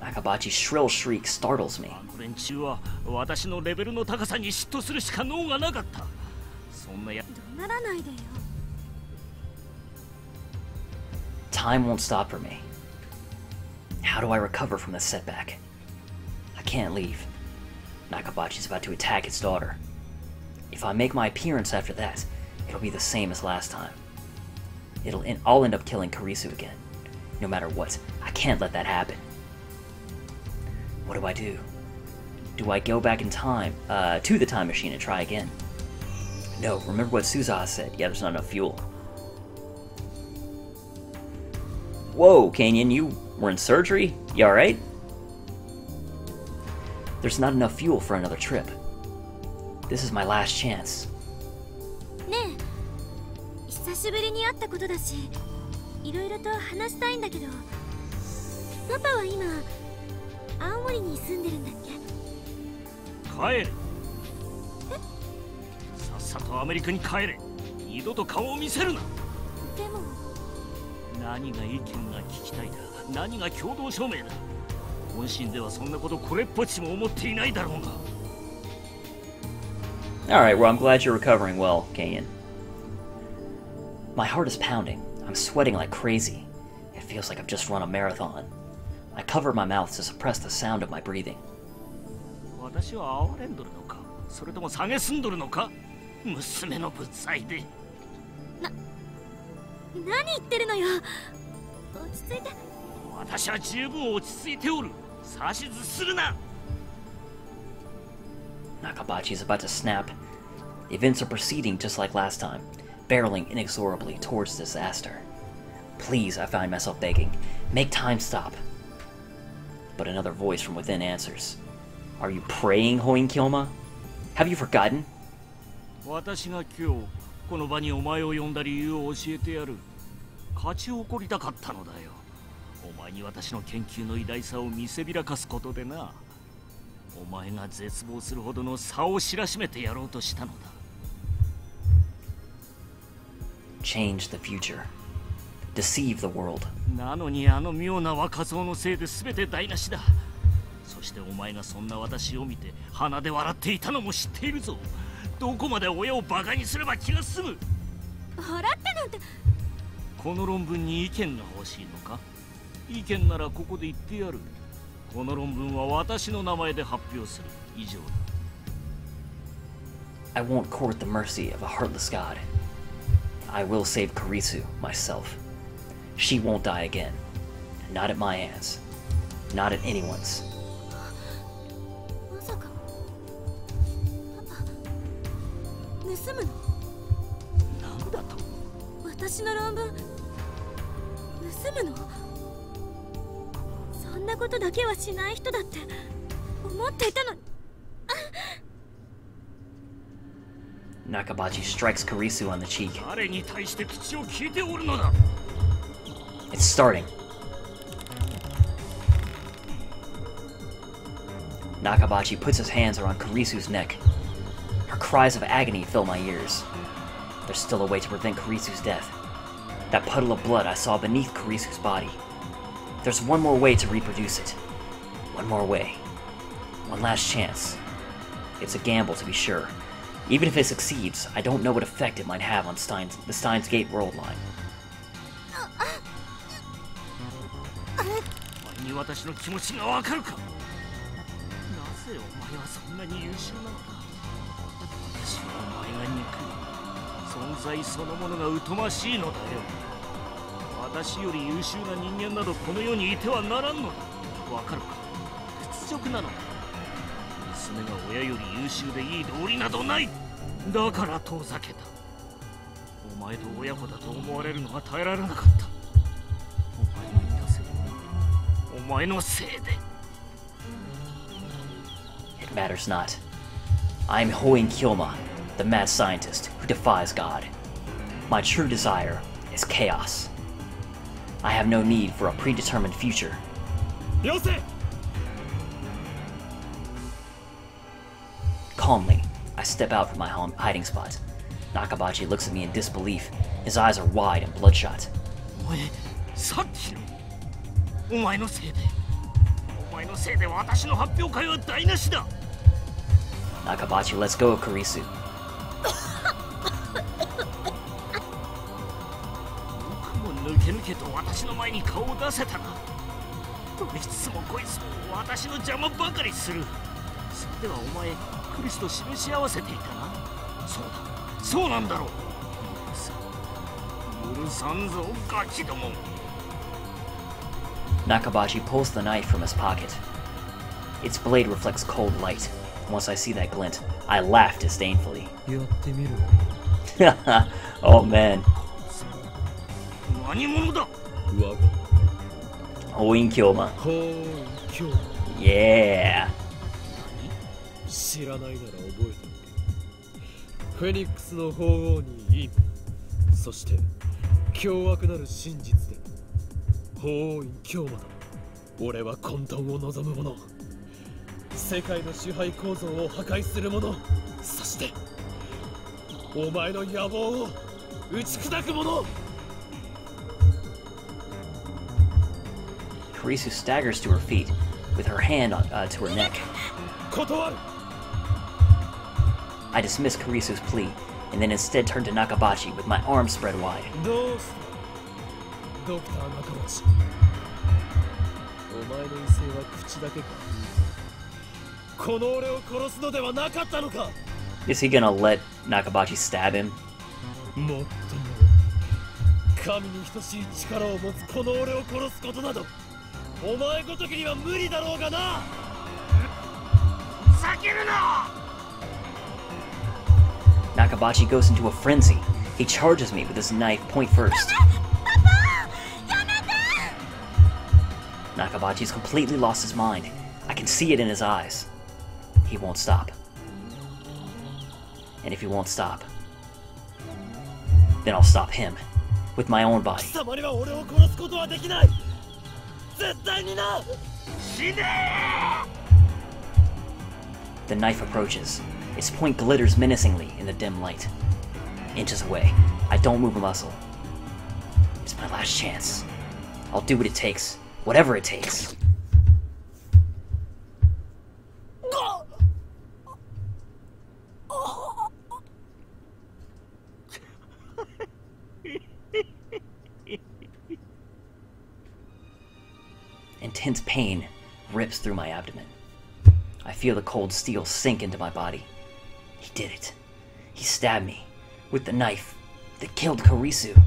Nakabachi's shrill shriek startles me. Time won't stop for me. How do I recover from this setback? I can't leave. Nakabachi's about to attack his daughter. If I make my appearance after that, it'll be the same as last time. I'll end up killing Kurisu again. No matter what, I can't let that happen. What do? Do I go back in time, to the time machine and try again? No, remember what Suzaha said. Yeah, there's not enough fuel. Whoa, Canyon, you were in surgery? You alright? There's not enough fuel for another trip. This is my last chance. Alright, well, I'm glad you're recovering well, Canyon. My heart is pounding. I'm sweating like crazy. It feels like I've just run a marathon. I cover my mouth to suppress the sound of my breathing. Nakabachi is about to snap. The events are proceeding just like last time, barreling inexorably towards disaster. Please, I find myself begging, make time stop. But another voice from within answers. Are you praying, Hoinkyoma? Have you forgotten? Change the future. Deceive the world. I won't court the mercy of a heartless god. I will save Kurisu myself. She won't die again. Not at my hands. Not at anyone's. Nakabachi strikes Kurisu on the cheek. It's starting. Nakabachi puts his hands around Kurisu's neck. Her cries of agony fill my ears. There's still a way to prevent Kurisu's death. That puddle of blood I saw beneath Kurisu's body. There's one more way to reproduce it. One more way. One last chance. It's a gamble, to be sure. Even if it succeeds, I don't know what effect it might have on the Steins Gate world line. It matters not. I'm Hoinkyoma, the mad scientist who defies God. My true desire is chaos. I have no need for a predetermined future. Calmly, I step out from my hiding spot. Nakabachi looks at me in disbelief. His eyes are wide and bloodshot. さっきのお前のせいで私の発表会は台無しだ。 Nakabachi lets go of Kurisu. よくも抜けと私の前に顔を出せたな。どいつもこいつも私の邪魔ばかりする。それではお前クリスと示し合わせていたな。そうだ、そうなんだろう。許さんぞガキども。 Nakabachi pulls the knife from his pocket. Its blade reflects cold light. Once I see that glint, I laugh disdainfully. Oh man. 何者だ。 Hoinkyoma. Yeah. 知らないなら覚えておけ。フェニックスの鳳凰に陰、そして凶悪なる真実で法院京馬だ。俺は混沌を望む者、世界の支配構造を破壊する者、そしてお前の野望を打ち砕く者。 Kurisu staggers to her feet, with her hand to her neck. 断る。 I dismiss Kurisu's plea, and then instead turn to Nakabachi with my arms spread wide. どうしたドクター中町。お前の威勢は口だけか。この俺を殺すのではなかったのか。 Is he gonna let Nakabachi stab him? もっとも神に等しい力を持つこの俺を殺すことなどお前ごときには無理だろうがな。避けるな。 Nakabachi goes into a frenzy. He charges me with his knife point first. Nakabachi's completely lost his mind. I can see it in his eyes. He won't stop. And if he won't stop, then I'll stop him with my own body. 貴様には俺を殺すことはできない。絶対にな。死ね。 The knife approaches. Its point glitters menacingly in the dim light. Inches away. I don't move a muscle. It's my last chance. I'll do what it takes. Whatever it takes. Intense pain rips through my abdomen. I feel the cold steel sink into my body. He did it. He stabbed me with the knife that killed Kurisu.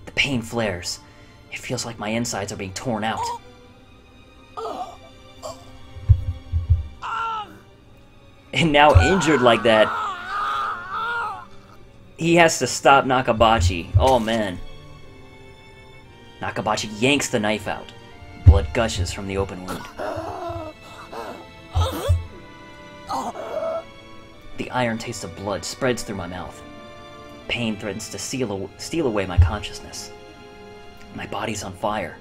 The pain flares. It feels like my insides are being torn out. And now injured like that, he has to stop Nakabachi. Oh man. Nakabachi yanks the knife out. Blood gushes from the open wound. The iron taste of blood spreads through my mouth. Pain threatens to steal away my consciousness. My body's on fire.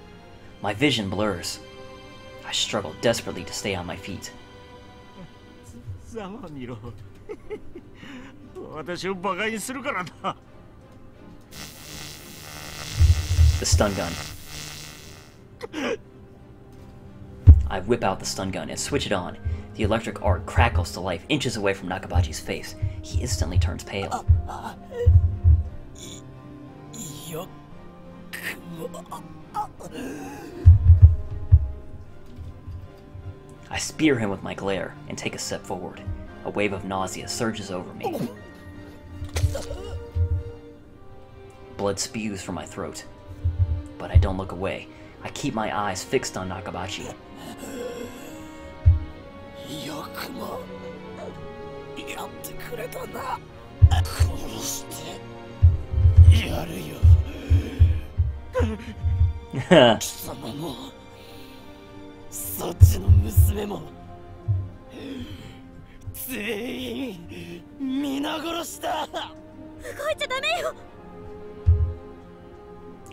My vision blurs. I struggle desperately to stay on my feet. ざまみろ。私を馬鹿にするからな。 The stun gun. I whip out the stun gun and switch it on. The electric arc crackles to life inches away from Nakabachi's face. He instantly turns pale. I spear him with my glare and take a step forward. A wave of nausea surges over me. Blood spews from my throat. But I don't look away. I keep my eyes fixed on Nakabachi.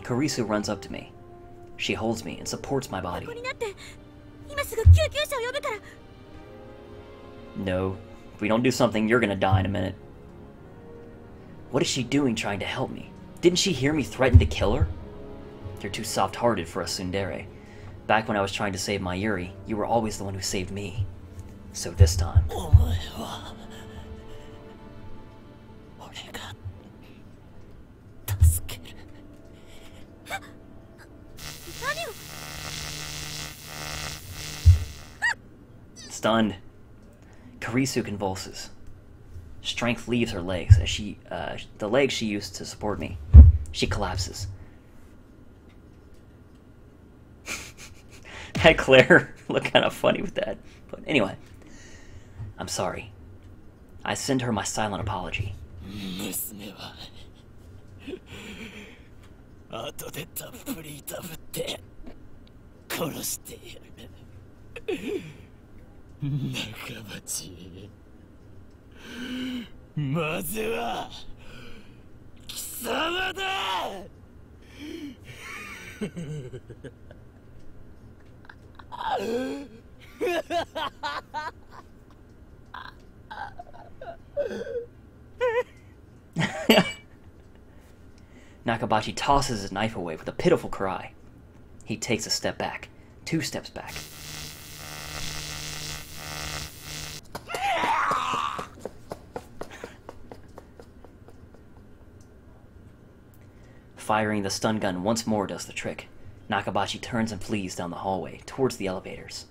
Kurisu runs up to me. She holds me and supports my body. No, if we don't do something, you're gonna die in a minute. What is she doing trying to help me? Didn't she hear me threaten to kill her? You're too soft-hearted for a tsundere. Back when I was trying to save my Yuri, you were always the one who saved me. So this time... Stunned. Kurisu convulses. Strength leaves her legs as the legs she used to support me. She collapses. Had Claire look kind of funny with that. But anyway, I'm sorry. I send her my silent apology. Nakabachi. まずは貴様だ。Nakabachi tosses his knife away with a pitiful cry. He takes a step back, 2 steps back. Firing the stun gun once more does the trick. Nakabachi turns and flees down the hallway, towards the elevators.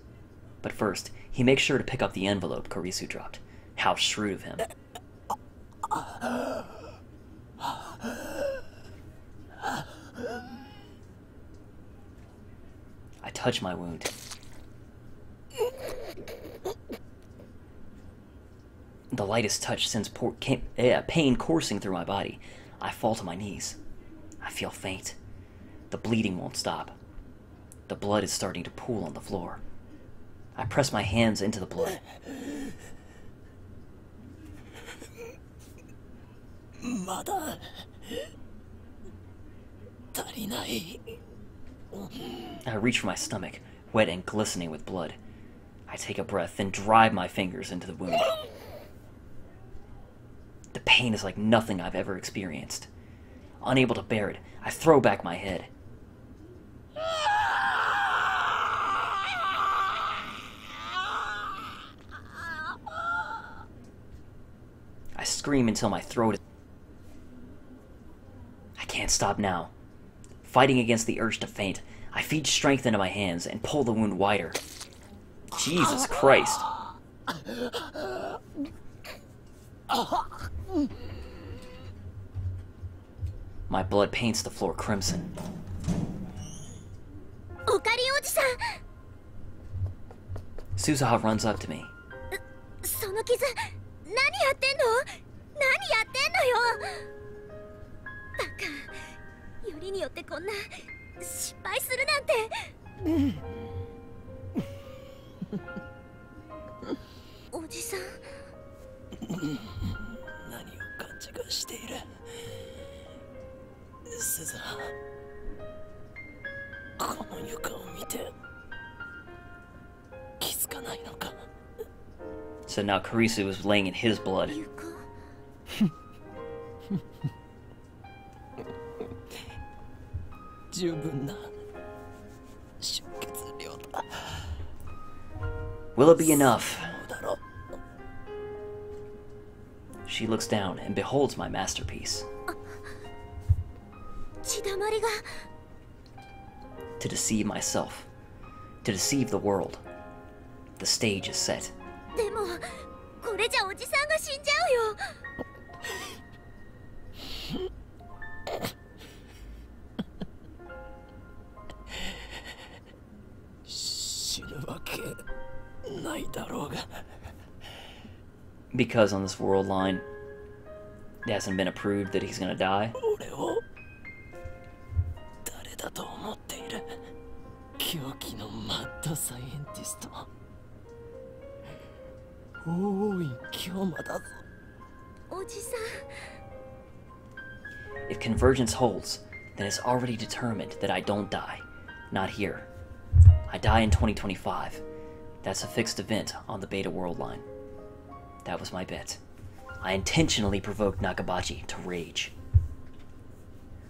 But first, he makes sure to pick up the envelope Kurisu dropped. How shrewd of him. I touch my wound. The lightest touch sends pain coursing through my body. I fall to my knees. I feel faint. The bleeding won't stop. The blood is starting to pool on the floor. I press my hands into the blood. I reach for my stomach, wet and glistening with blood. I take a breath, then drive my fingers into the wound. The pain is like nothing I've ever experienced. Unable to bear it, I throw back my head. I scream until my throat is... I can't stop now. Fighting against the urge to faint, I feed strength into my hands and pull the wound wider. Jesus Christ. My blood paints the floor crimson. Suzuha runs up to me. So now Kurisu is laying in his blood. Will it be enough? She looks down and beholds my masterpiece. To deceive myself. To deceive the world. The stage is set. Because on this world line, it hasn't been approved that he's gonna die. If convergence holds, then it's already determined that I don't die. Not here. I die in 2025. That's a fixed event on the Beta World line. That was my bet. I intentionally provoked Nakabachi to rage.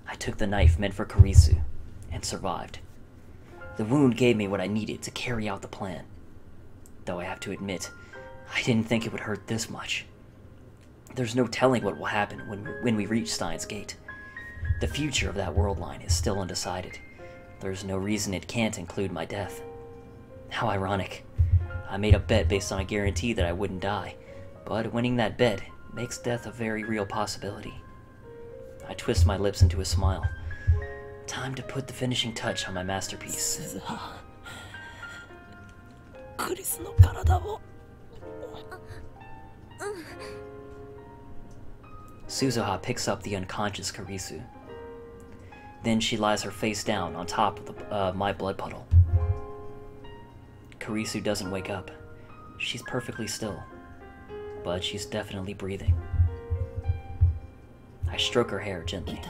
I took the knife meant for Kurisu and survived. The wound gave me what I needed to carry out the plan. Though I have to admit, I didn't think it would hurt this much. There's no telling what will happen when we reach Steins Gate. The future of that world line is still undecided. There's no reason it can't include my death. How ironic. I made a bet based on a guarantee that I wouldn't die, but winning that bet makes death a very real possibility. I twist my lips into a smile. Time to put the finishing touch on my masterpiece. Suzuha picks up the unconscious Kurisu. Then she lies her face down on top of my blood puddle. Kurisu doesn't wake up. She's perfectly still, but she's definitely breathing. I stroke her hair gently.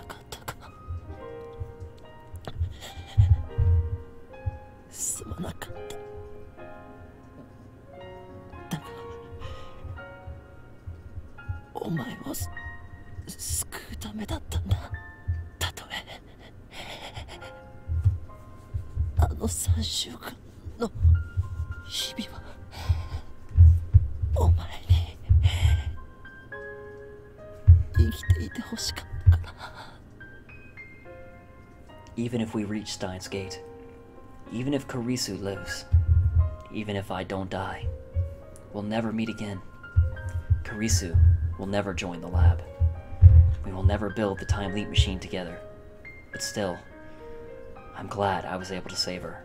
Even if we reach Steins Gate, even if Kurisu lives, even if I don't die, we'll never meet again. Kurisu will never join the lab. We will never build the time leap machine together. But still, I'm glad I was able to save her.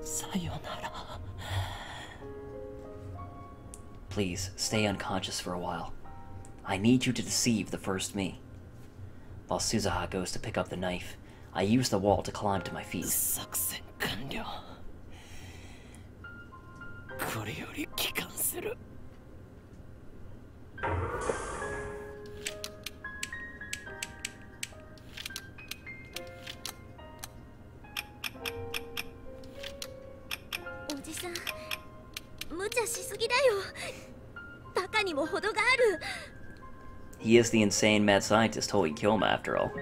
Sayonara. Please, stay unconscious for a while. I need you to deceive the first me. While Suzuha goes to pick up the knife, I use the wall to climb to my feet. He is the insane mad scientist holding Kyoma after all.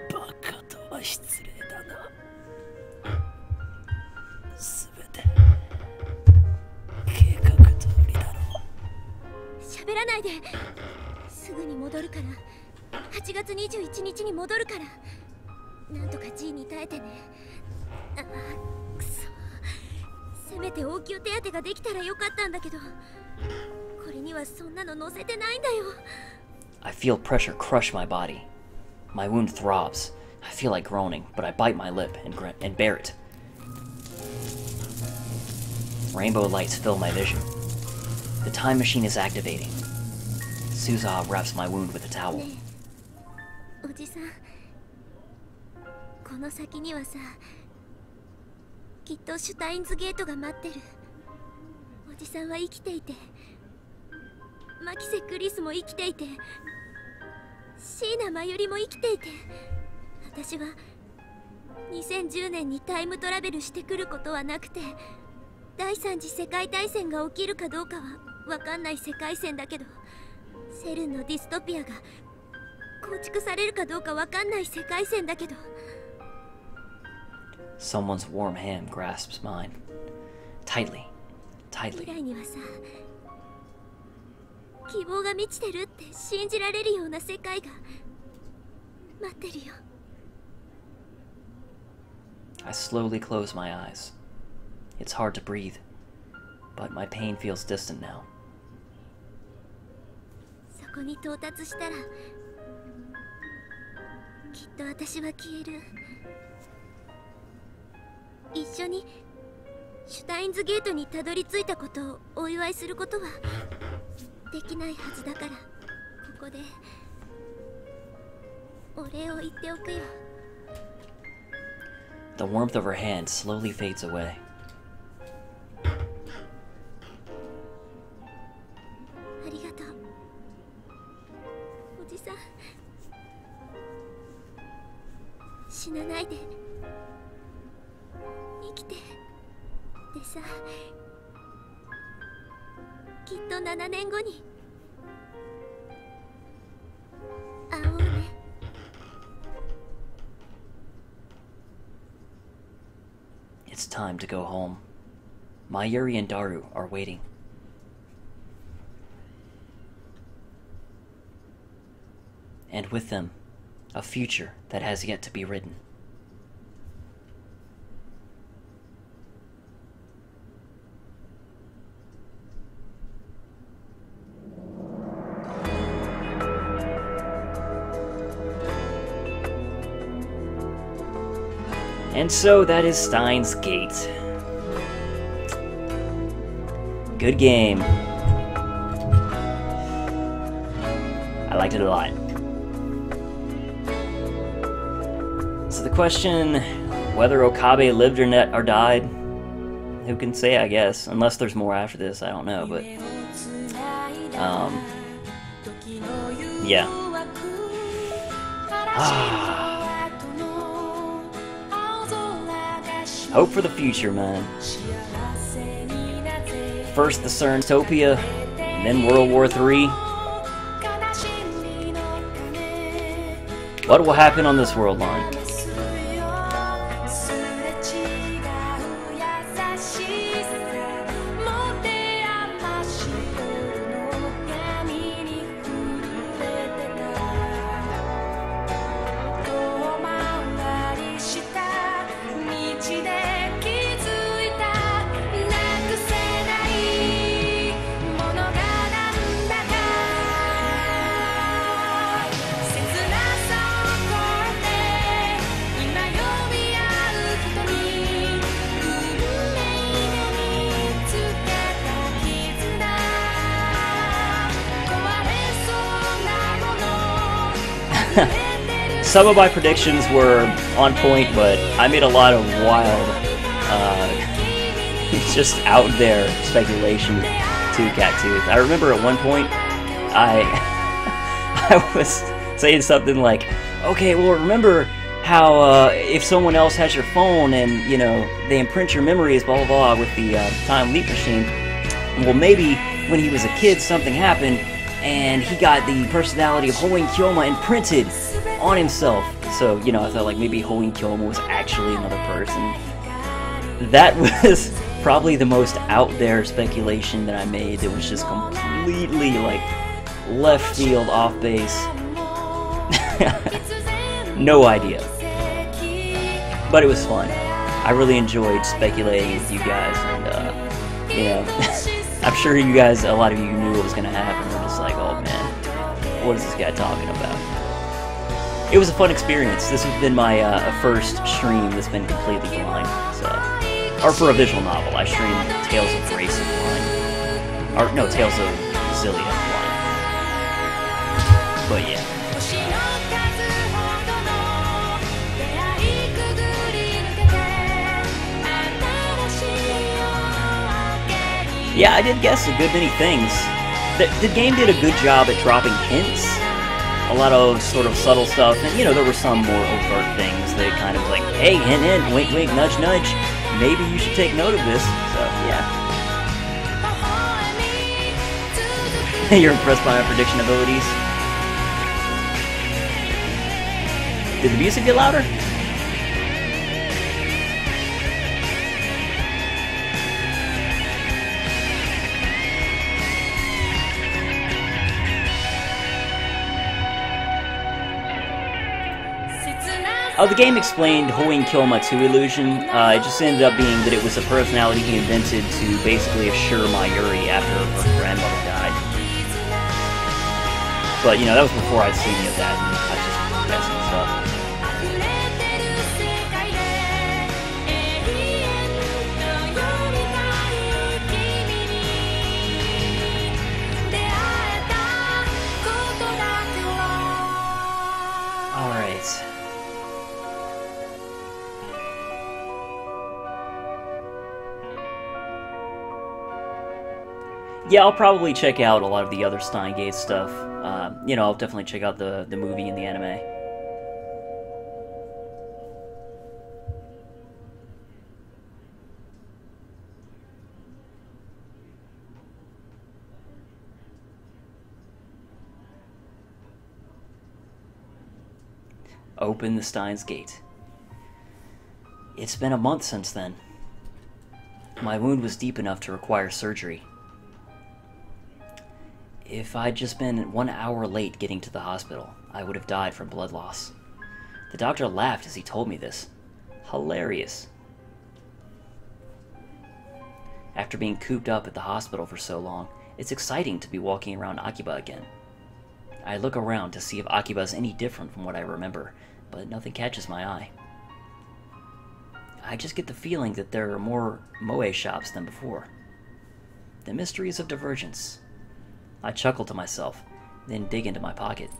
I feel pressure crush my body. My wound throbs. I feel like groaning, but I bite my lip and bear it. Rainbow lights fill my vision. The time machine is activating. Suzuha wraps my wound with a towel. おじさん、この先にはさ、きっとシュタインズゲートが待ってる。おじさんは生きていて、マキセ・クリスも生きていて、椎名真由里も生きていて、私は2010年にタイムトラベルしてくることはなくて、第三次世界大戦が起きるかどうかは分かんない世界線だけど、セルンのディストピアが構築されるかどうか分かんない世界線だけど。 Someone's warm hand grasps mine. Tightly. Tightly. 未来にはさ、希望が満ちてるって信じられるような世界が待ってるよ。 I slowly close my eyes. It's hard to breathe, but my pain feels distant now. そこに到達したら、きっと私は消える。一緒にシュタインズゲートにたどり着いたことをお祝いすることはできないはずだから、ここでお礼を言っておくよ。 The warmth of her hand slowly fades away. ありがとう、おじさん。死なないで、生きて。でさ、きっと7年後に会おうね。It's time to go home. Mayuri and Daru are waiting. And with them, a future that has yet to be written. And so that is Steins Gate. Good game. I liked it a lot. So the question, whether Okabe lived or died, who can say, I guess. Unless there's more after this, I don't know, but... yeah. Hope for the future, man. First the Cernutopia, and then World War III. What will happen on this world line? Some of my predictions were on point, but I made a lot of wild, just out there speculation to Cattooth. I remember at one point, I was saying something like, okay, well, remember how if someone else has your phone and, you know, they imprint your memories, blah, blah, blah, with the time leap machine, well, maybe when he was a kid, something happened, and he got the personality of Hoen Kyoma imprinted on himself. So, you know, I thought like maybe Hoen Kyoma was actually another person. That was probably the most out there speculation that I made that was just completely like left field, off base. No idea. But it was fun. I really enjoyed speculating with you guys, and you know, I'm sure you guys, a lot of you knew what was going to happen. We're just like, oh man, what is this guy talking about? It was a fun experience. This has been my first stream that's been completely blind. So, or for a visual novel, I streamed Tales of Grace of blind. Or no, Tales of Zillia blind. But yeah. Yeah, I did guess a good many things. The game did a good job at dropping hints. A lot of sort of subtle stuff, and you know, there were some more overt things that kind of like, hey, hint, hint, wink, wink, nudge, nudge, maybe you should take note of this. So, yeah. You're impressed by my prediction abilities? Did the music get louder? The game explained Hoen Kyoma 2 illusion. It just ended up being that it was a personality he invented to basically assure Mayuri after her grandmother died. But, you know, that was before I'd seen any of that, and I was just guessing stuff. Yeah, I'll probably check out a lot of the other Steins Gate stuff. You know, I'll definitely check out the movie and the anime. Open the Steins Gate. It's been a month since then. My wound was deep enough to require surgery. If I'd just been 1 hour late getting to the hospital, I would have died from blood loss. The doctor laughed as he told me this. Hilarious. After being cooped up at the hospital for so long, it's exciting to be walking around Akiba again. I look around to see if Akiba's any different from what I remember, but nothing catches my eye. I just get the feeling that there are more moe shops than before. The mysteries of divergence. I chuckle to myself, then dig into my pocket.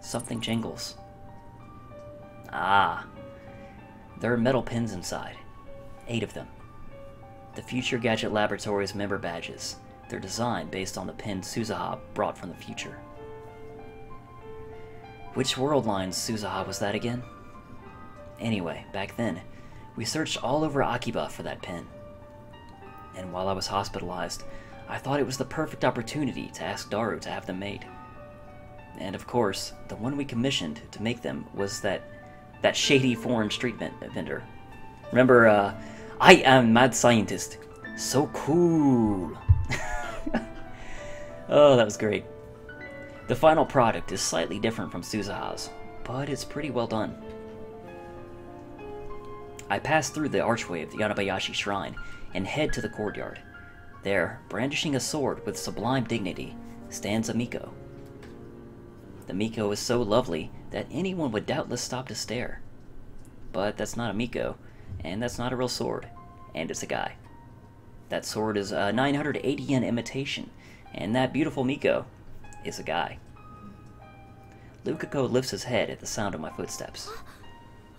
Something jingles. Ah, there are metal pins inside. 8 of them. The Future Gadget Laboratory's member badges. They're designed based on the pin Suzuha brought from the future. Which world line Suzuha was that again? Anyway, back then, we searched all over Akiba for that pin. And while I was hospitalized, I thought it was the perfect opportunity to ask Daru to have them made. And of course, the one we commissioned to make them was that shady foreign street vendor. Remember, I am mad scientist. So cool. Oh, that was great. The final product is slightly different from Suzuha's, but it's pretty well done. I pass through the archway of the Yanabayashi Shrine and head to the courtyard. There, brandishing a sword with sublime dignity, stands a Miko. The Miko is so lovely that anyone would doubtless stop to stare. But that's not a Miko, and that's not a real sword, and it's a guy. That sword is a 980 yen imitation, and that beautiful Miko is a guy. Lukako lifts his head at the sound of my footsteps.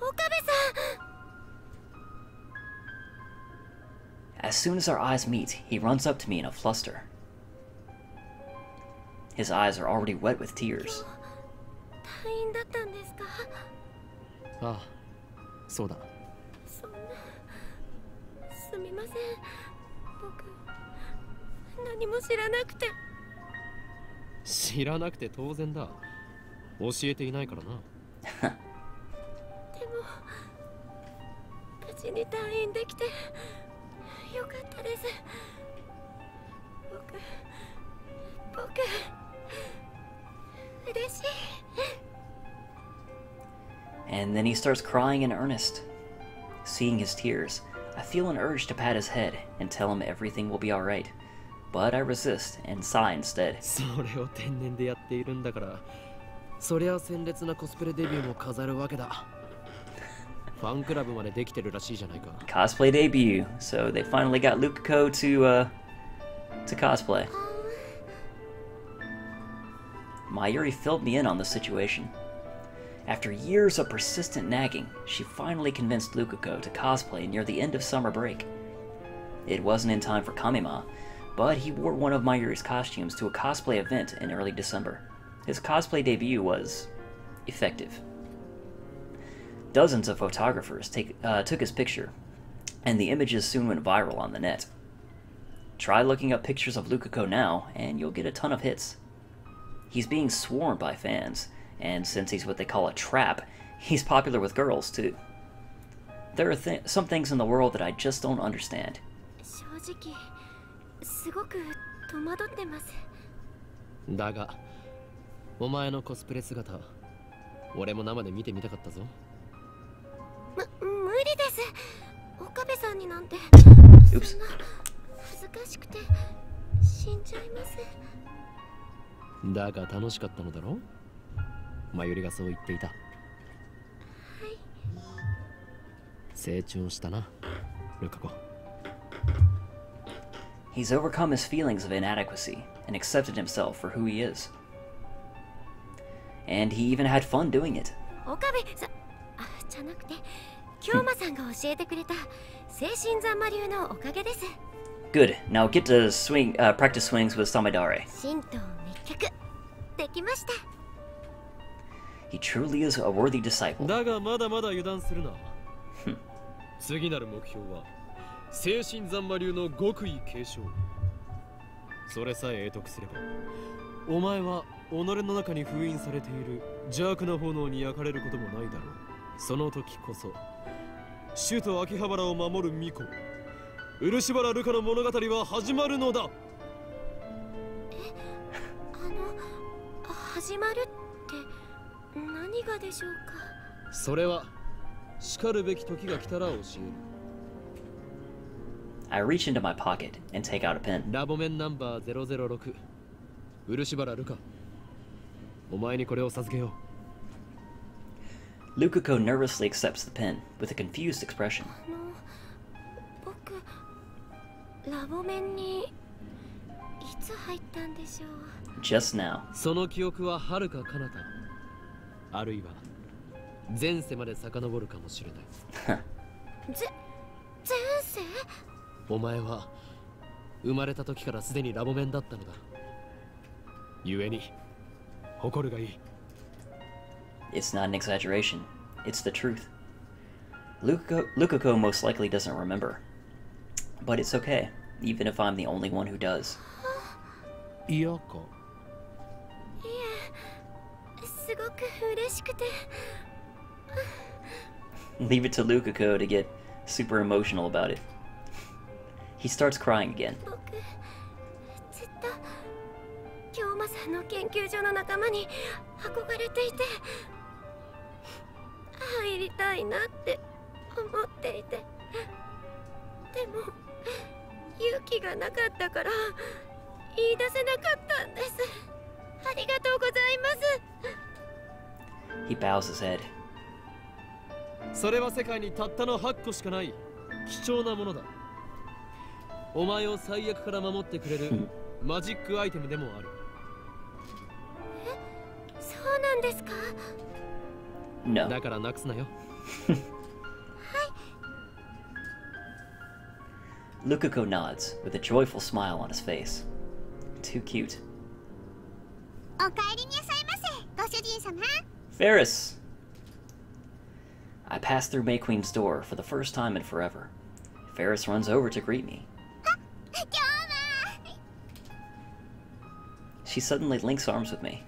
Okabe-san! As soon as our eyes meet, he runs up to me in a fluster. His eyes are already wet with tears. 退院だったんですか？ああ、そうだ。そんな、すみません。僕、何も知らなくて。知らなくて当然だ。教えていないからな。でも、無事に退院できてよかったです。僕、嬉しい。And then he starts crying in earnest. Seeing his tears, I feel an urge to pat his head and tell him everything will be alright. But I resist and sigh instead. それを天然でやっているんだから、そりゃ鮮烈なコスプレデビューも飾るわけだ。ファンクラブまでできてるらしいじゃないか。Cosplay debut. So they finally got Lukako to cosplay. Mayuri filled me in on the situation. After years of persistent nagging, she finally convinced Lukako to cosplay near the end of summer break. It wasn't in time for Kamima, but he wore one of Mayuri's costumes to a cosplay event in early December. His cosplay debut was effective. Dozens of photographers took his picture, and the images soon went viral on the net. Try looking up pictures of Lukako now, and you'll get a ton of hits. He's being swarmed by fans, and since he's what they call a trap, he's popular with girls too. There are some things in the world that I just don't understand. 正直、すごく戸惑ってます。だが、お前のコスプレ姿、俺も生で見てみたかったぞ。無理です。岡部さんになんて。Oops. そんな恥ずかしくて死んじゃいます。だが楽しかったのだろう？マユリがそう言っていた。はい。成長したな、ルカコ。He's overcome his feelings of inadequacy and accepted himself for who he is. And he even had fun doing it. 岡部さん、じゃなくて、京馬さんが教えてくれた精神残魔流のおかげです。Good. Now get to practice swings with Samidare. 神道密脚できました。He truly is a worthy disciple. だがまだまだ油断するな。次なる目標は精神残魔流の極意継承。それさえ得得すれば、お前は己の中に封印されている邪悪な炎に焼かれることもないだろう。その時こそ首都秋葉原を守る巫女、漆原ルカの物語は始まるのだ。始まるって何がでしょうか。それは叱るべき時が来たら教える。I reach into my pocket and take out a pen. ラボメンナンバー006、漆原ルカ、お前にこれを授けよう。 Lukuko nervously accepts the pen with a confused expression. 僕ラボメンにいつ入ったんでしょう。 Just now. その記憶は遥か彼方、あるいは前世まで遡るかもしれない。前世？お前は生まれた時からすでにラボメンだったのだ。故に誇るがいい。 It's not an exaggeration. It's the truth. Lukuko most likely doesn't remember. But it's okay, even if I'm the only one who does. 嫌か？いえ、すごく嬉しくて。Leave it to Lukuko to get super emotional about it. He starts crying again. 僕ずっと京馬さんの研究所の仲間に憧れていて、入りたいなって思っていて、でも勇気がなかったから言い出せなかったんです。ありがとうございます。 He bows his head. それは世界にたったの8個しかない貴重なものだ。お前を最悪から守ってくれるマジックアイテムでもある。え、そうなんですか？ No. だからなくすなよ。Lukuko nods with a joyful smile on his face. Too cute. お帰りになさいませ、ご主人様。 Ferris! I pass through May Queen's door for the first time in forever. Ferris runs over to greet me. She suddenly links arms with me.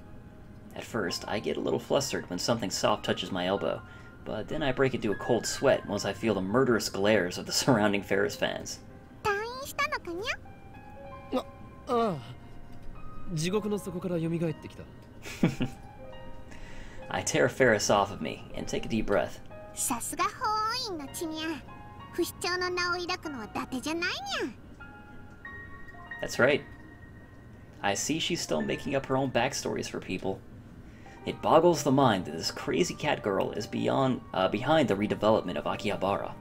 At first, I get a little flustered when something soft touches my elbow, but then I break into a cold sweat once I feel the murderous glares of the surrounding Ferris fans. 退院したのかにゃ？ああ、地獄の底から蘇ってきた。I tear Ferris off of me and take a deep breath. さすが法王院の血にゃ。不死鳥の名を抱くのは伊達じゃないにゃ。 That's right. I see she's still making up her own backstories for people. It boggles the mind that this crazy cat girl is behind the redevelopment of Akihabara.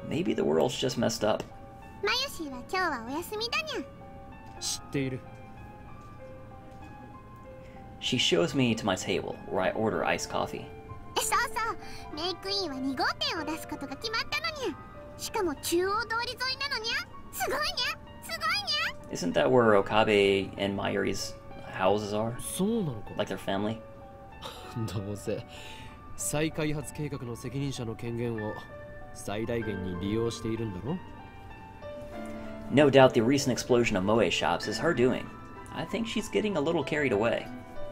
Maybe the world's just messed up. マユシーは今日はお休みだにゃ。知っている。She shows me to my table, where I order iced coffee. そうそう、メイクインは2号店を出すことが決まったのにゃ。しかも中央通り沿いなのにゃ。すごいにゃ、すごいにゃ。 Isn't that where Okabe and Mayuri's houses are? そうなのか。 Like their family? どうせ再開発計画の責任者の権限を最大限に利用しているんだろ。 No doubt the recent explosion of Moe shops is her doing. I think she's getting a little carried away.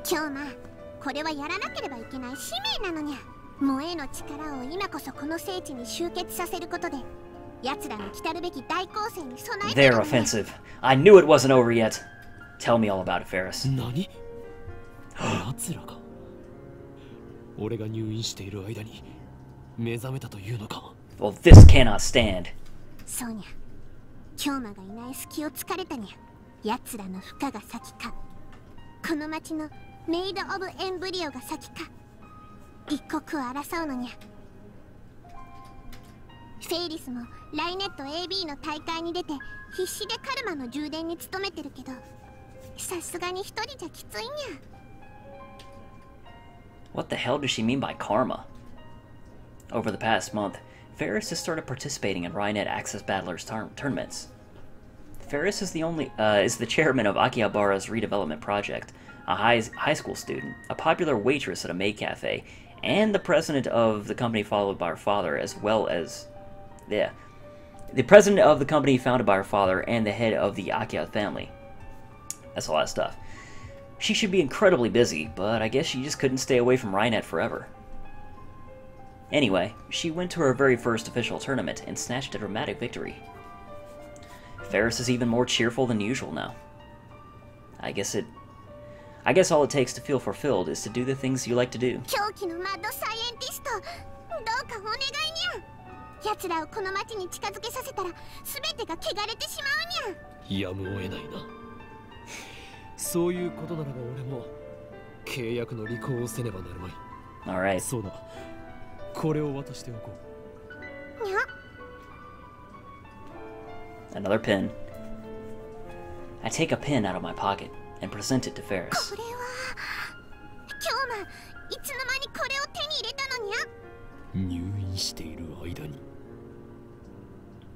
今日まあこれはやらなければいけない使命なのにゃ。萌えの力を今こそこの聖地に集結させることで奴らの来たるべき大攻勢に備えて They're offensive. I knew it wasn't over yet. Tell me all about it, Ferris. 何？奴らか。俺が入院している間に目覚めたというのか。 Well, this cannot stand. そうにゃ。京馬がいない隙を突かれたにゃ。奴らの負荷が先か。この町のメイド・オブ・エンブリオが先か。一刻を争うのにゃ。フェイリスもライネット AB の大会に出て必死でカルマの充電に努めてるけど、さすがに一人じゃきついにゃ。 What the hell does she mean by karma? Over the past month, Ferris has started participating in Rainet Access Battlers tournaments. Ferris is the chairman of Akihabara's redevelopment project, a high school student, a popular waitress at a maid cafe, and the president of the company followed by her father, as well as the president of the company founded by her father and the head of the Akia family. That's a lot of stuff. She should be incredibly busy, but I guess she just couldn't stay away from Rainet forever. Anyway, she went to her very first official tournament and snatched a dramatic victory. Ferris is even more cheerful than usual now. I guess all it takes to feel fulfilled is to do the things you like to do. 狂気のマッドサイエンティスト、どうかお願いにゃ。奴らをこの町に近づけさせたら全てが汚れてしまうにゃ。やむを得ないな。そういうことならば俺も契約の履行をせねばなるまい。Alright. そうだ。これを渡しておこう。にゃ。Another pin. I take a pin out of my pocket and present it to Ferris. これは今日もいつの間にこれを手に入れたのにゃ。入院している間に。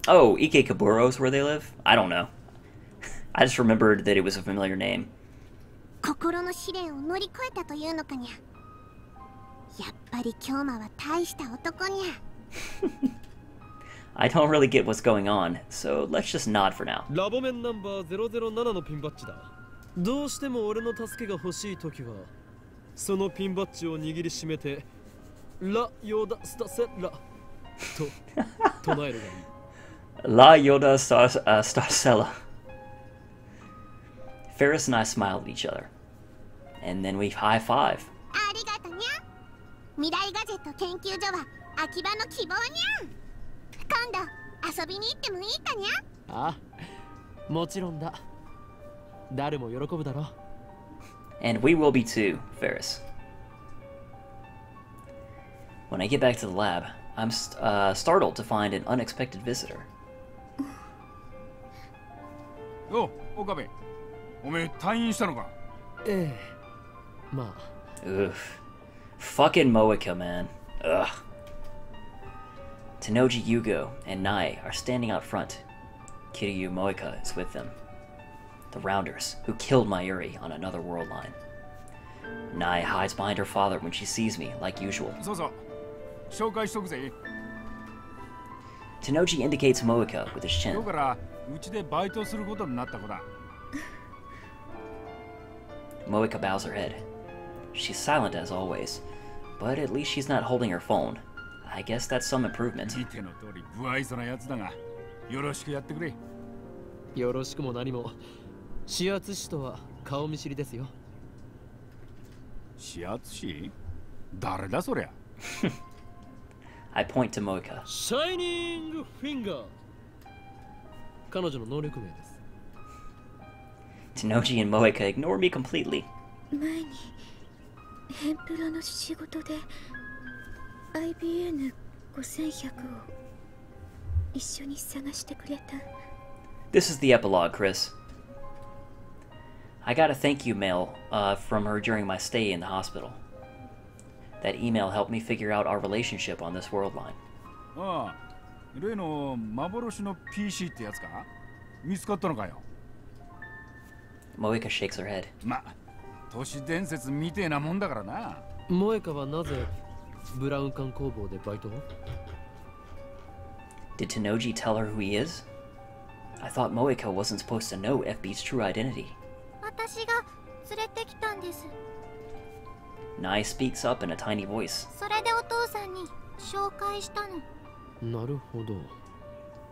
Oh, Ikekaburo's where they live? I don't know. I just remembered that it was a familiar name. 心の試練を乗り越えたというのかにゃ。やっぱり京馬は大した男にゃ。I don't really get what's going on, so let's just nod for now. ラボ面ナンバー007のピンバッジだ。どうしても俺の助けが欲しいときは、そのピンバッジを握りしめて、ラ・ヨーダ・スタセラと唱えるがいい。La Yoda Starcella. Ferris and I smiled at each other. And then we high-five. ありがとにゃ。未来ガジェット研究所は秋葉の希望にゃ。今度遊びに行ってもいいかにゃ。ああ、もちろんだ。誰も喜ぶだろ。And we will be too, Ferris. When I get back to the lab, I'm startled to find an unexpected visitor. おう、岡部。おめえ退院したのか？ええ、まあ。Oof. Fucking Moeka, man. Ugh. Tenoji Yugo and Nai are standing out front. Kiryu Moeka is with them. The Rounders, who killed Mayuri on another world line. Nai hides behind her father when she sees me, like usual. そうそう。紹介しとくぜ。Tenoji indicates Moeka with his 今 chin. 日からうちでバイトすることになった子だ。Moeka bows her head. She's silent as always, but at least she's not holding her phone. I guess that's some improvement. 見ての通り不愛想なやつだが、よろしくやってくれ。よろしくも何も。指圧師とは顔見知りですよ。指圧師？誰だそりゃ。I point to Moeka. シャイニングフィンガー。彼女の能力名です。Tenoji and Moeka ignore me completely. 前にヘンプラの仕事で IBN5100 を一緒に探してくれた。 This is the epilogue, Chris. I got a thank you mail from her during my stay in the hospital. That email helped me figure out our relationship on this world line. ああ、例の幻の PC ってやつか？見つかったのかよ。Moeka shakes her head. まあ、都市伝説みてえなもんだからな。モエカはなぜブラウン管工房でバイトを？ Did Tenoji tell her who he is? I thought Moeka wasn't supposed to know FB's true identity. 私が連れてきたんです。 Nai speaks up in a tiny voice. それでお父さんに紹介したの。なるほど。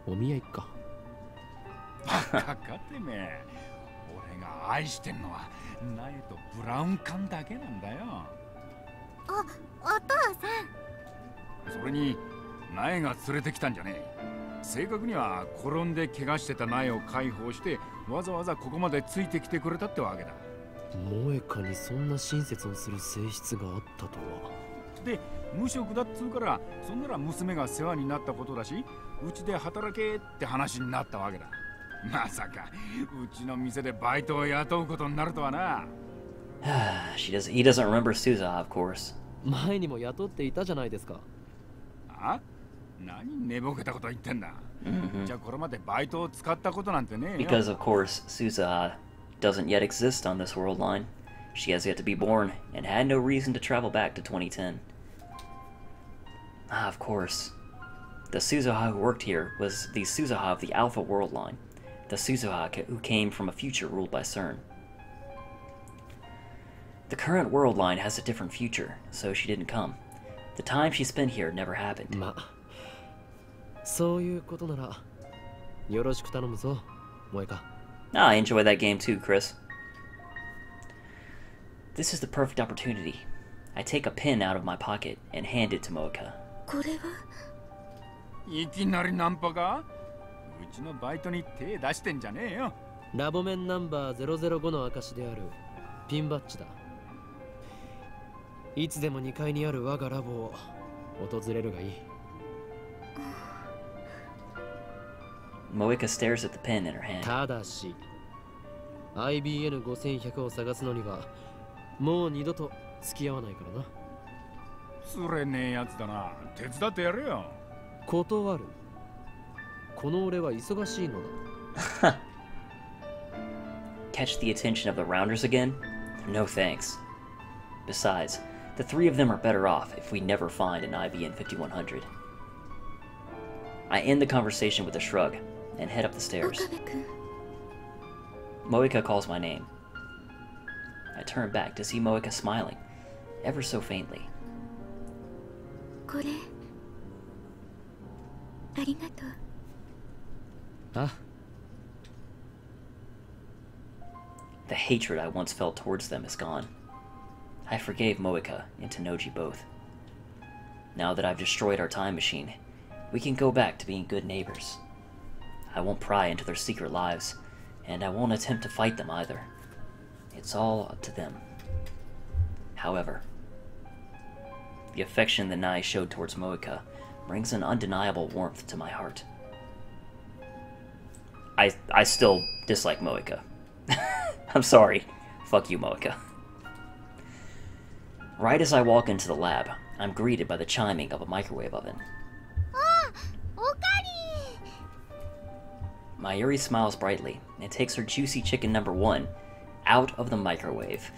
お見合いか。バカかてめえ。俺が愛してんのは苗とブラウン管だけなんだよ。お父さん。それに苗が連れてきたんじゃねえ。正確には転んで怪我してた苗を解放してわざわざここまでついてきてくれたってわけだ。モエカにそんな親切をする性質があったとは。で、無職だっつうからそんなら娘が世話になったことだし、うちで働けって話になったわけだ。まさかうちの店でバイトを雇うことになるとはな。He doesn't remember Suza, of course. 前にも雇っていたじゃないですか。あ？何寝ぼけたこと言ってんだ。じゃあこれまでバイトを使ったことなんてねえよ。 Because of course, Suza doesn't yet exist on this world line. She has yet to be born and had no reason to travel back to 2010. Ah, of course. The Suzuha who worked here was the Suzuha of the Alpha world line. The Suzuha who came from a future ruled by CERN. The current world line has a different future, so she didn't come. The time she spent here never happened. まあ、そういうことならよろしく頼むぞ。萌か。 Ah, I enjoy that game too, Chris. This is the perfect opportunity. I take a pin out of my pocket and hand it to Moeka. これは。いきなりナンパか？うちのバイトに手出してんじゃねえよ。ラボ面ナンバー005の証であるピンバッジだ。いつでも2階にある我がラボを訪れるがいい。Moeka stares at the pin in her hand. ただし IBN5100 を探すのにはもう二度と付き合わないからな。つれねえやつだな。手伝ってやれよ。断る。この俺は忙しいのだ。Catch the attention of the rounders again? No thanks. Besides, the three of them are better off if we never find an IBN 5100. I end the conversation with a shrug and head up the stairs. 岡部君。 Moeka calls my name. I turn back to see Moeka smiling, ever so faintly. これ。ありがとう。あ、 The hatred I once felt towards them is gone. I forgave Moeka and Tanoji both. Now that I've destroyed our time machine, we can go back to being good neighbors. I won't pry into their secret lives, and I won't attempt to fight them either. It's all up to them. However, the affection that Nai showed towards Moeka brings an undeniable warmth to my heart. I still dislike Moeka. I'm sorry. Fuck you, Moeka. Right as I walk into the lab, I'm greeted by the chiming of a microwave oven. Mayuri smiles brightly and takes her juicy chicken number 1 out of the microwave.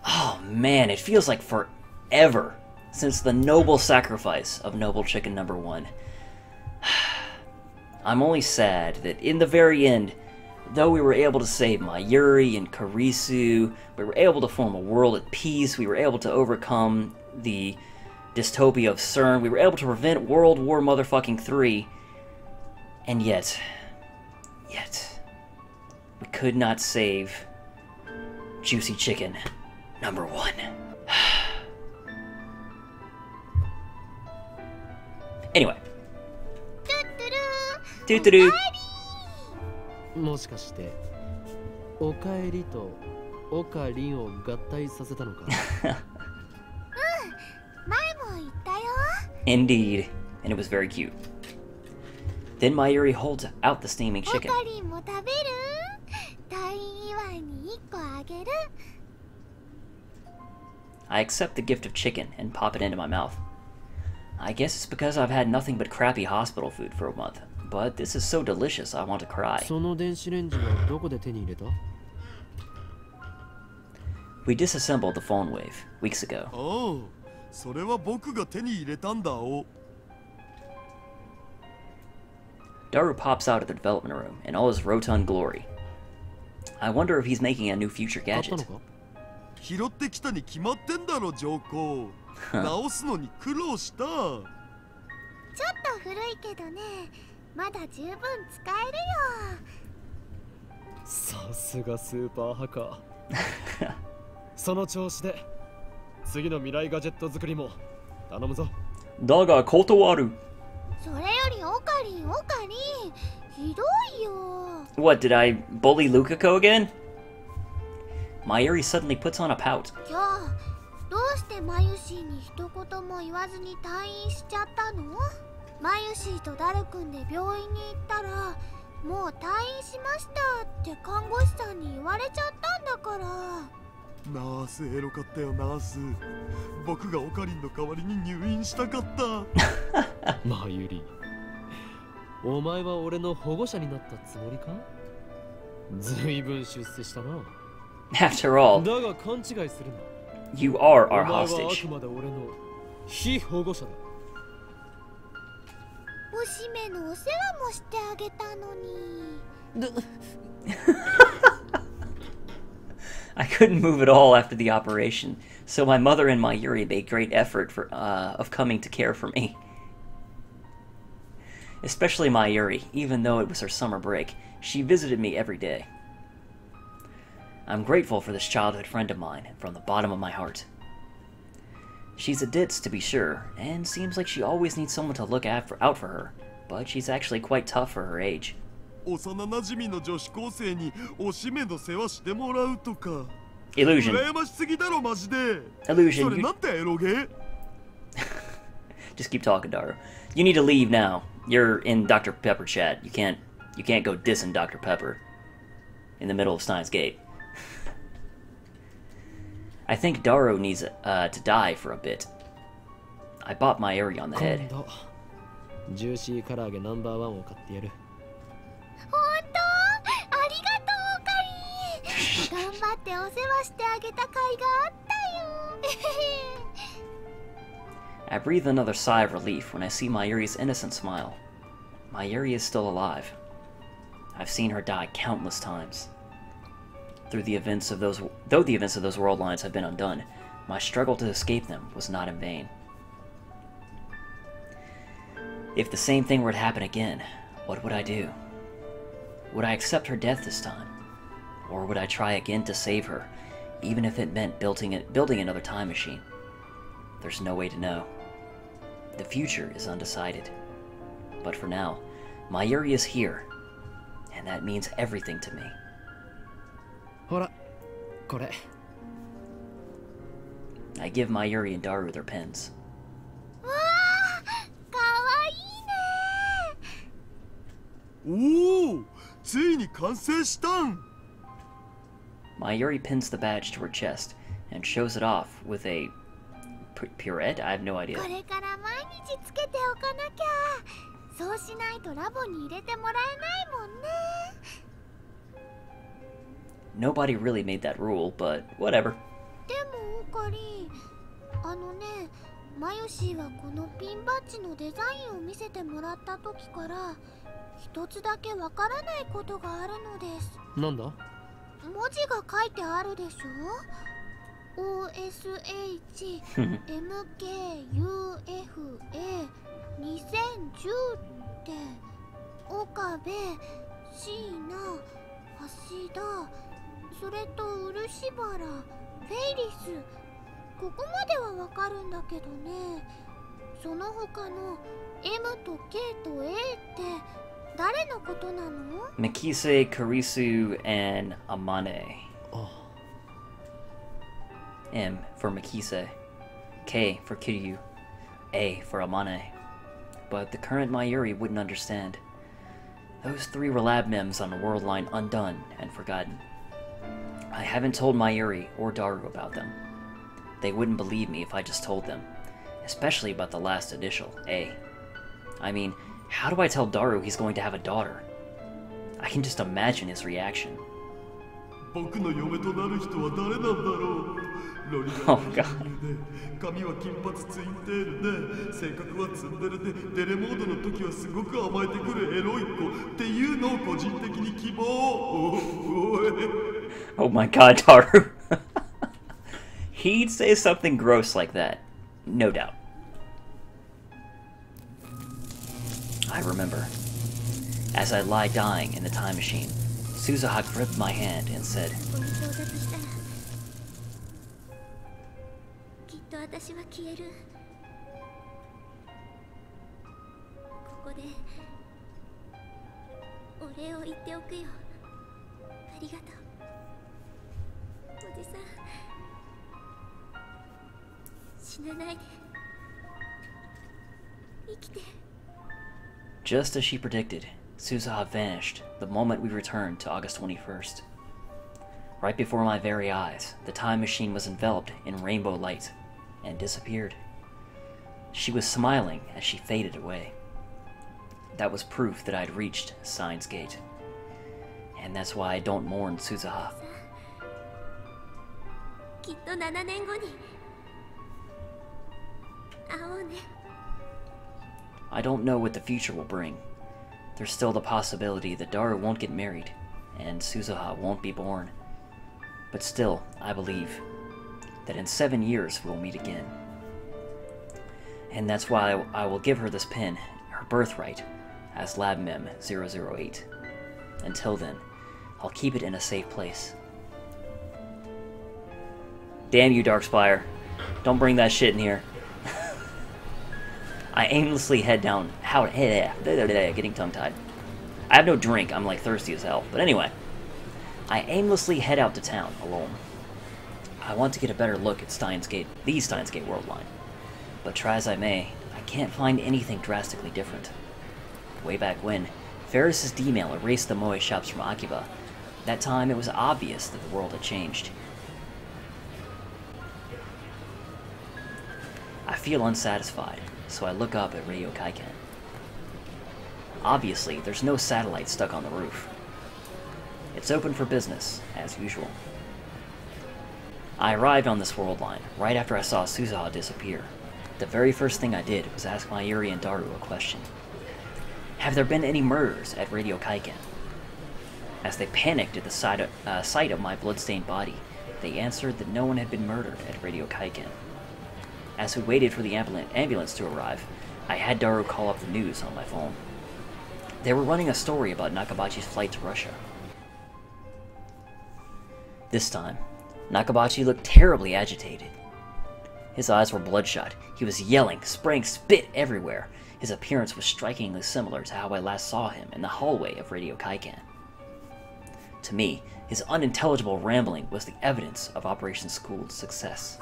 Oh man, it feels like forever since the noble sacrifice of noble chicken number 1. I'm only sad that in the very end, though we were able to save Mayuri and Kurisu, we were able to form a world at peace, we were able to overcome the dystopia of CERN, we were able to prevent World War motherfucking 3, and yet, we could not save Juicy Chicken number 1. Anyway. Doo-doo-doo. もしかしておかえりとおかりんを合体させたのか。前も言ったよ。 Indeed, and it was very cute. Then Mayuri holds out the steaming お chicken. かりんも食べる？退院祝いに1個あげる。 I accept the gift of chicken and pop it into my mouth. I guess it's because I've had nothing but crappy hospital food for a month, but this is so delicious I want to cry. その電子レンジはどこで手に入れた？ We disassembled the phone wave weeks ago. ああ、それは僕が手に入れたんだお。 Daru pops out of the development room in all his rotund glory. I wonder if he's making a new future 買ったの gadget. か？拾ってきたに決まってんだろ上皇。直すのに苦労した。ちょっと古いけどね、まだ十分使えるよ。さすがスーパーハカー。その調子で次の未来ガジェット作りも頼むぞ。だが断る。それよりオカリン、オカリン、ひどいよ。 What, did I bully Lukako again? Mayuri suddenly puts on a pout. 今日どうしてマユシーに一言も言わずに退院しちゃったの？マユシーとダル君で病院に行ったらもう退院しましたって看護師さんに言われちゃったんだから。ナースエロかったよナース。僕がオカリンの代わりに入院したかった。マユリ、お前は俺の保護者になったつもりか？ずいぶん出世したな。 After all, だが勘違いするな。 you are お our 前はあ hostage. くまで俺の非保護者だ。娘のお世話もしてあげたのに。 I couldn't move at all after the operation, so my mother and Mayuri made great effort of coming to care for me. Especially Mayuri, even though it was her summer break. She visited me every day. I'm grateful for this childhood friend of mine, from the bottom of my heart. She's a ditz, to be sure, and seems like she always needs someone to look out for her, but she's actually quite tough for her age. 幼なじみの女子高生におしめの世話してもらうとか Illusion. 羨ましすぎだろマジで Illusion. それなんてエロゲ Just keep talking, Daru. You need to leave now. You're in Dr. Pepper chat. You can't go dissing Dr. Pepper in the middle of Steins Gate. I think Daru needs to die for a bit. I bought Mayuri on the head. 今度ジューシー唐揚げナンバーワンを買ってやる。本当ありがとうカリー頑張ってお世話してあげた甲斐があったよ I breathe another sigh of relief when I see Mayuri's innocent smile. Mayuri is still alive. I've seen her die countless times. Though the events of those world lines have been undone, my struggle to escape them was not in vain. If the same thing were to happen again, what would I do? Would I accept her death this time? Or would I try again to save her, even if it meant building another time machine? There's no way to know. The future is undecided. But for now, Mayuri is here, and that means everything to me. ほら、これ。I give Mayuri and Daru their pens. わあかわいいねおおついに完成したん Mayuri pins the badge to her chest and shows it off with a purette? I have no idea. これから毎日つけておかなきゃそうしないとラボに入れてもらえないもんね Nobody really made that rule, but whatever. でもオカリあのねマヨシーはこのピンバッジのデザインを見せてもらった時から一つだけわからないことがあるのです。なんだ？文字が書いてあるでしょ OSHMKUFA2010 って岡部、椎名、橋田それと漆原、フェイリスここまではわかるんだけどねその他の M と K と A って誰のことなの Mikise, Kurisu, and Amane. Oh. M for Mikise, K for Kiryu, A for Amane. But the current Mayuri wouldn't understand. Those three were lab mems on a world line undone and forgotten. I haven't told Mayuri or Daru about them. They wouldn't believe me if I just told them, especially about the last initial, A. I mean, how do I tell Daru he's going to have a daughter? I can just imagine his reaction. 僕の嫁となる人は誰なんだろうロリが Oh god. 髪は金髪ツインテールで性格はツンデレでデレモードの時はすごく甘えてくるエロい子っていうのを個人的に希望 Oh my god, Daru. He'd say something gross like that. No doubt. I remember. As I lie dying in the time machine, Suzuha gripped my hand and said, この到達したらきっと私は消えるここでお礼を言っておくよありがとうおじさん死なないで生きて Just as she predicted, Suzuha vanished the moment we returned to August 21st. Right before my very eyes, the time machine was enveloped in rainbow light and disappeared. She was smiling as she faded away. That was proof that I'd reached Steins Gate. And that's why I don't mourn Suzuha. きっと7年後に会おうね I don't know what the future will bring. There's still the possibility that Daru won't get married, and Suzuha won't be born. But still, I believe that in 7 years we'll meet again. And that's why I will give her this pin, her birthright, as Lab Mem 008. Until then, I'll keep it in a safe place. Damn you, Darkspire. Don't bring that shit in here. I aimlessly head down. Getting tongue-tied. I have no drink. I'm like thirsty as hell. But anyway, I aimlessly head out to town alone. I want to get a better look at the Steins Gate World line. But try as I may, I can't find anything drastically different. Way back when, Ferris's D-mail erased the moe shops from Akiba. That time, it was obvious that the world had changed. I feel unsatisfied, so I look up at Radio Kaiken. Obviously, there's no satellite stuck on the roof. It's open for business, as usual. I arrived on this world line right after I saw Suzaha disappear. The very first thing I did was ask Mayuri and Daru a question. Have there been any murders at Radio Kaiken? As they panicked at the sight of my bloodstained body, they answered that no one had been murdered at Radio Kaiken. As we waited for the ambulance to arrive, I had Daru call up the news on my phone. They were running a story about Nakabachi's flight to Russia. This time, Nakabachi looked terribly agitated. His eyes were bloodshot. He was yelling, spraying spit everywhere. His appearance was strikingly similar to how I last saw him in the hallway of Radio Kaiken. To me, his unintelligible rambling was the evidence of Operation School's success.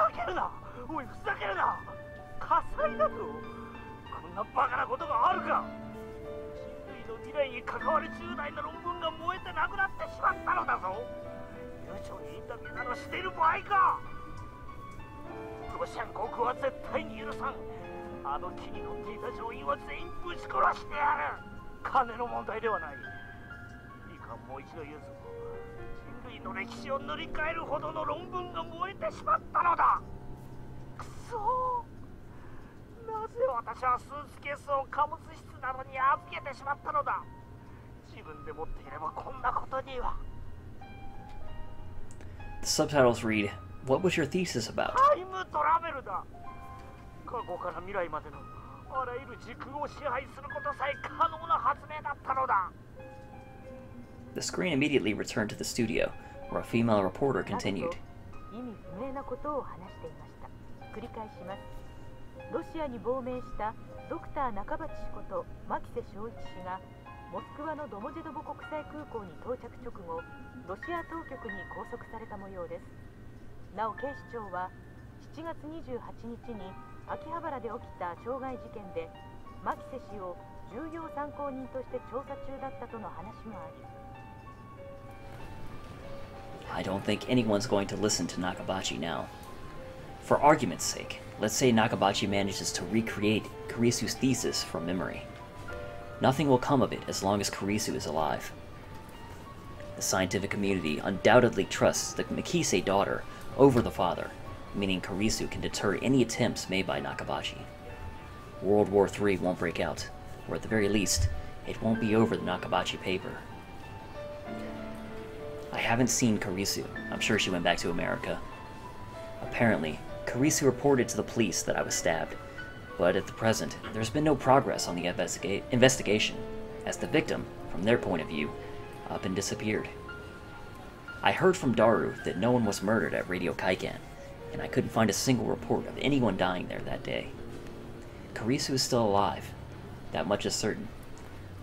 The subtitles read, "What was your thesis about?" The screen immediately returned to the studio, where a female reporter continued. ロシアに亡命したドクター中鉢氏こと牧瀬正一氏がモスクワのドモジェドボ国際空港に到着直後、ロシア当局に拘束された模様です。なお警視庁は7月28日に秋葉原で起きた傷害事件で牧瀬氏を重要参考人として調査中だったとの話もあり。I don't think anyone's going to listen to Nakabachi now. For argument's sake, let's say Nakabachi manages to recreate Kurisu's thesis from memory. Nothing will come of it as long as Kurisu is alive. The scientific community undoubtedly trusts the Mikise daughter over the father, meaning Kurisu can deter any attempts made by Nakabachi. World War III won't break out, or at the very least, it won't be over the Nakabachi paper. I haven't seen Kurisu. I'm sure she went back to America. Apparently, Kurisu reported to the police that I was stabbed, but at the present, there's been no progress on the investigation, as the victim, from their point of view, up and disappeared. I heard from Daru that no one was murdered at Radio Kaiken, and I couldn't find a single report of anyone dying there that day. Kurisu is still alive, that much is certain,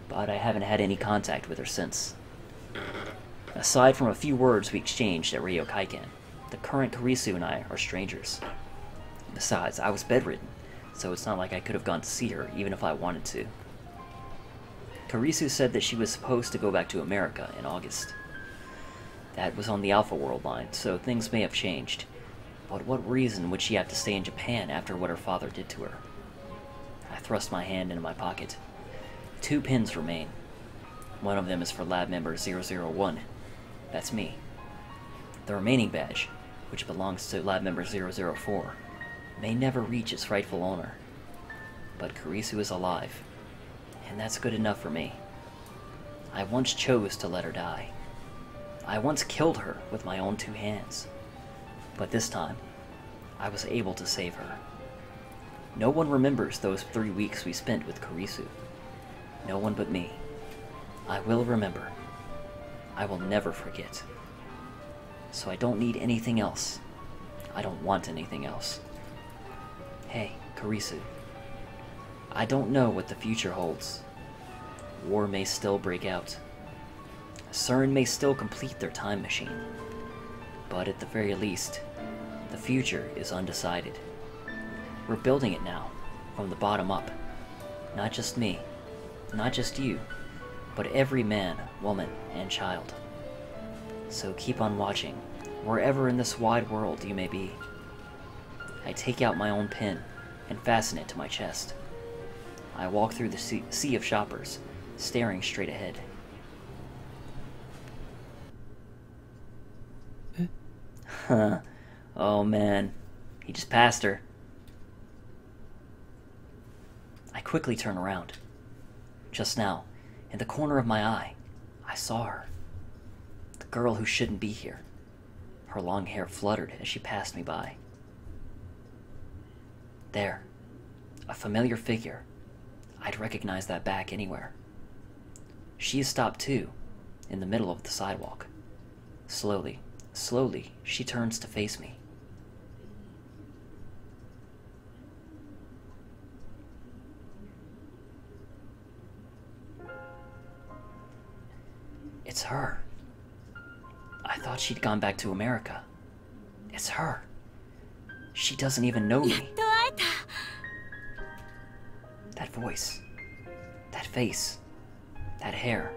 but I haven't had any contact with her since. Aside from a few words we exchanged at Radio Kaiken, the current Kurisu and I are strangers. Besides, I was bedridden, so it's not like I could have gone to see her even if I wanted to. Kurisu said that she was supposed to go back to America in August. That was on the Alpha World line, so things may have changed. But what reason would she have to stay in Japan after what her father did to her? I thrust my hand into my pocket. 2 pins remain. One of them is for lab member 001. That's me. The remaining badge, which belongs to lab member 004, may never reach its rightful owner. But Kurisu is alive, and that's good enough for me. I once chose to let her die. I once killed her with my own 2 hands. But this time, I was able to save her. No one remembers those 3 weeks we spent with Kurisu. No one but me. I will remember. I will never forget. So I don't need anything else. I don't want anything else. Hey, Kurisu. I don't know what the future holds. War may still break out. CERN may still complete their time machine. But at the very least, the future is undecided. We're building it now, from the bottom up. Not just me, not just you, but every man, woman, and child. So keep on watching, wherever in this wide world you may be. I take out my own pin and fasten it to my chest. I walk through the sea of shoppers, staring straight ahead. Huh. Oh man, he just passed her. I quickly turn around. Just now, in the corner of my eye, I saw her. The girl who shouldn't be here. Her long hair fluttered as she passed me by. There, a familiar figure. I'd recognize that back anywhere. She has stopped too, in the middle of the sidewalk. Slowly, she turns to face me. It's her. I thought she'd gone back to America. It's her. She doesn't even know me. That voice, that face, that hair,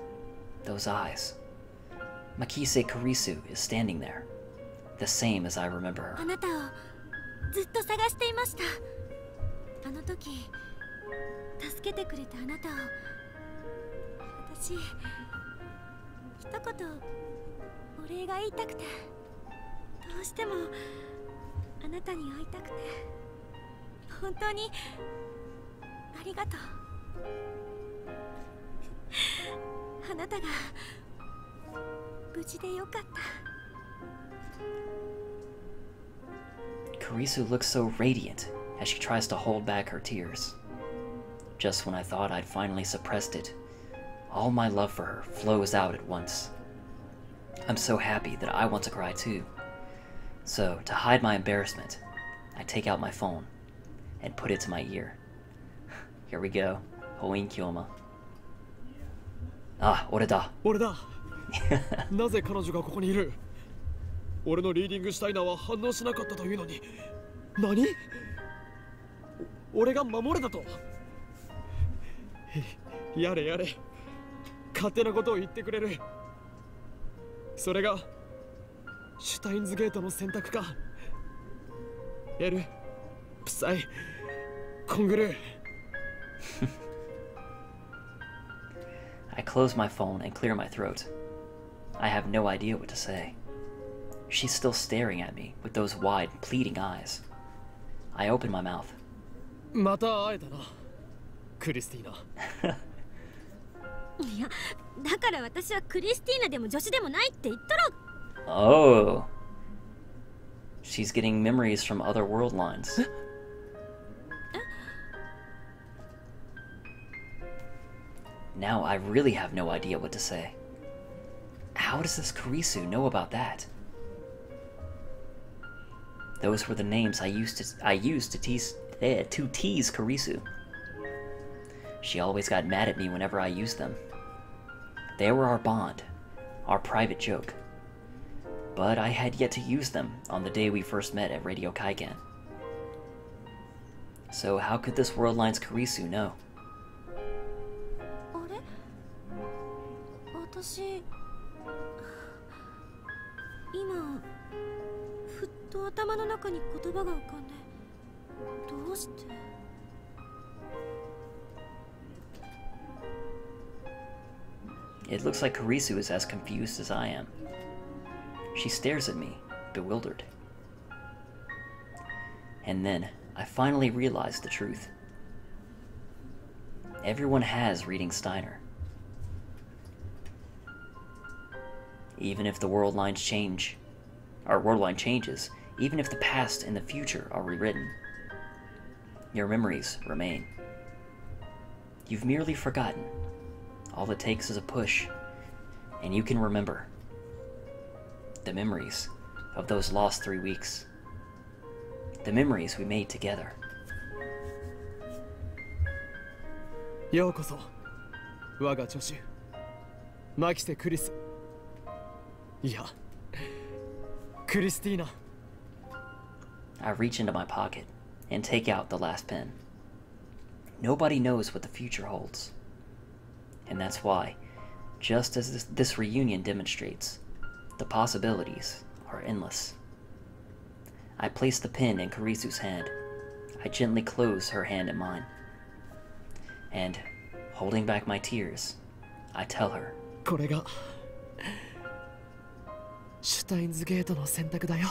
those eyes. Makise Kurisu is standing there, the same as I remember her. あなたをずっと探していました。あの時助けてくれたあなたを私一言お礼が言いたくて、どうしてもあなたに会いたくて、本当にありがとう。あなたが無事でよかった。 Kurisu looks so radiant as she tries to hold back her tears. Just when I thought I'd finally suppressed it, all my love for her flows out at once. I'm so happy that I want to cry too. So, to hide my embarrassment, I take out my phone and put it to my ear. Here we go. Hoin Kyoma. Ah, 俺だ。俺だ。なぜ彼女がここにいる？俺のリーディングシュタイナーは反応しなかったというのに。何？俺が守れたと？やれやれ。勝手なことを言ってくれる。それがシュタインズゲートの選択か。エル、プサイ、コングルー。I close my phone and clear my throat. I have no idea what to say. She's still staring at me with those wide, pleading eyes. I open my mouth. また会えたな、クリスティーナ。いや、だから私はクリスティーナでも女子でもないって言ったろ。 Oh. She's getting memories from other world lines. Now I really have no idea what to say. How does this Kurisu know about that? Those were the names I used to tease Kurisu. She always got mad at me whenever I used them. They were our bond, our private joke. But I had yet to use them on the day we first met at Radio Kaikan. So how could this World Line's Kurisu know? あれ？私今ふっと頭の中に言葉が浮かんで、どうして？ It looks like Kurisu is as confused as I am. She stares at me, bewildered. And then, I finally realized the truth. Everyone has reading Steiner. Even if the world lines change, our world line changes, even if the past and the future are rewritten, your memories remain. You've merely forgotten All it takes is a push, and you can remember the memories of those lost 3 weeks. The memories we made together. ようこそ我が助手マキセ・クリス、いやクリスティーナ。 I reach into my pocket and take out the last pen. Nobody knows what the future holds. And that's why, just as this reunion demonstrates, the possibilities are endless. I place the pen in Kurisu's hand. I gently close her hand in mine. And, holding back my tears, I tell her, これがシュタインズゲートの選択だよ。